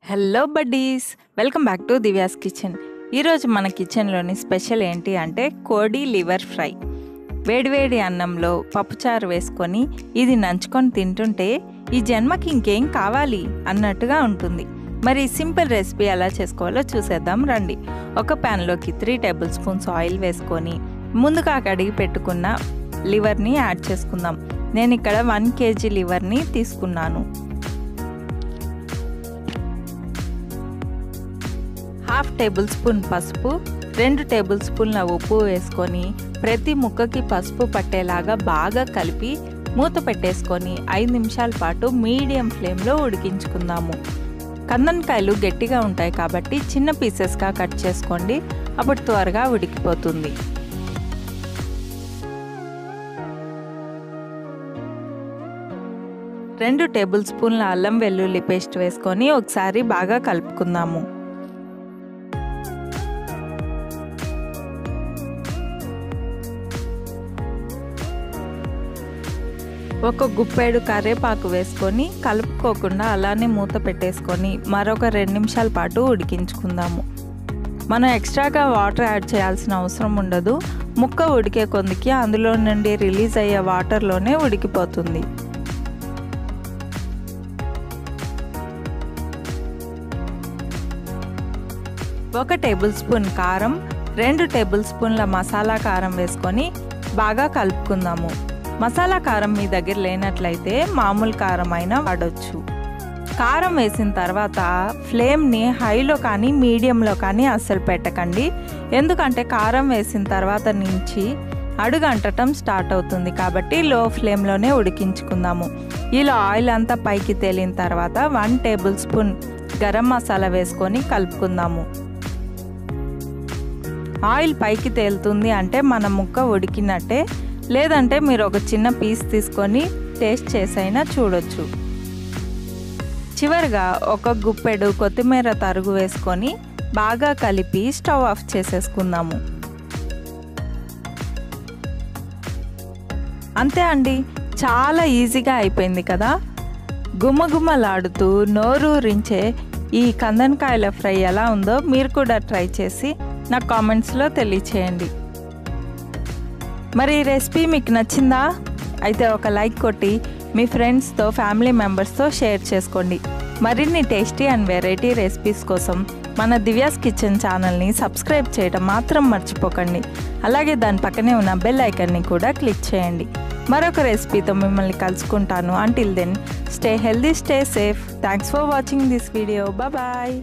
Hello buddies, welcome back to Divya's kitchen. ఈరోజు మన కిచెన్లోని special ఏంటి అంటే కోడి లివర్ ఫ్రై. వేడివేడి అన్నంలో పప్పుచారు వేసుకొని ఇది నంచుకొని తింటుంటే ఈ జన్మకి ఇంకేం కావాలి అన్నట్టుగా ఉంటుంది. మరి సింపుల్ రెసిపీ ఎలా చేసుకోవాలో చూసేద్దాం రండి. ఒక ప్యాన్లోకి 3 టేబుల్ స్పూన్స్ ఆయిల్ వేసుకొని ముందుగా కడిగి పెట్టుకున్న లివర్ని యాడ్ చేసుకుందాం. నేను ఇక్కడ 1 kg లివర్ని తీసుకున్నాను. 1/2 టేబుల్ స్పూన్ పసుపు, 2 టేబుల్ స్పూన్ల ఉప్పు వేసుకొని ప్రతి ముక్కకి పసుపు పట్టేలాగా బాగా కలిపి మూత పెట్టేసుకొని 5 నిమిషాల పాటు మీడియం ఫ్లేమ్లో ఉడికించుకుందాము. కందనకాయలు గట్టిగా ఉంటాయి కాబట్టి చిన్న పీసెస్గా కట్ చేసుకోండి, అప్పుడు త్వరగా ఉడికిపోతుంది. రెండు టేబుల్ స్పూన్ల అల్లం వెల్లుల్లి పేస్ట్ వేసుకొని ఒకసారి బాగా కలుపుకుందాము. ఒక గుప్పెడు కరివేపాకు వేసుకొని కలుపుకోకుండా అలానే మూత పెట్టేసుకొని మరొక 2 నిమిషాల పాటు ఉడికించుకుందాము. మనం ఎక్స్ట్రాగా వాటర్ యాడ్ చేయాల్సిన అవసరం ఉండదు. ముక్క ఉడికే కొద్దికి అందులో నుండి రిలీజ్ అయ్యే వాటర్లోనే ఉడికిపోతుంది. ఒక టేబుల్ స్పూన్ కారం, 2 టేబుల్ స్పూన్ల మసాలా కారం వేసుకొని బాగా కలుపుకుందాము. మసాలా కారం మీ దగ్గర లేనట్లయితే మామూలు కారం అయినా వాడవచ్చు. కారం వేసిన తర్వాత ఫ్లేమ్ని హైలో కానీ మీడియంలో కానీ అస్సలు పెట్టకండి, ఎందుకంటే కారం వేసిన తర్వాత నుంచి అడుగు అంటటం స్టార్ట్ అవుతుంది కాబట్టి లో ఫ్లేమ్లోనే ఉడికించుకుందాము. ఇలా ఆయిల్ అంతా పైకి తేలిన తర్వాత 1 టేబుల్ స్పూన్ గరం మసాలా వేసుకొని కలుపుకుందాము. ఆయిల్ పైకి తేలుతుంది అంటే మన ముక్క ఉడికినట్టే, లేదంటే మీరు ఒక చిన్న పీస్ తీసుకొని టేస్ట్ చేసైనా చూడొచ్చు. చివరిగా ఒక గుప్పెడు కొత్తిమీర తరుగు వేసుకొని బాగా కలిపి స్టవ్ ఆఫ్ చేసేసుకుందాము. అంతే అండి, చాలా ఈజీగా అయిపోయింది కదా. గుమగుమలాడుతూ నోరూరించే ఈ కందనకాయల ఫ్రై ఎలా ఉందో మీరు కూడా ట్రై చేసి నా కామెంట్స్లో తెలియచేయండి. మరి ఈ రెసిపీ మీకు నచ్చిందా? అయితే ఒక లైక్ కొట్టి మీ ఫ్రెండ్స్తో ఫ్యామిలీ మెంబర్స్తో షేర్ చేసుకోండి. మరిన్ని టేస్టీ అండ్ వెరైటీ రెసిపీస్ కోసం మన దివ్యాస్ కిచెన్ ఛానల్ని సబ్స్క్రైబ్ చేయడం మాత్రం మర్చిపోకండి. అలాగే దాని పక్కనే ఉన్న బెల్ ఐకాన్ని కూడా క్లిక్ చేయండి. మరొక రెసిపీతో మిమ్మల్ని కలుసుకుంటాను. Until then stay healthy, stay safe. Thanks for watching this video. Bye.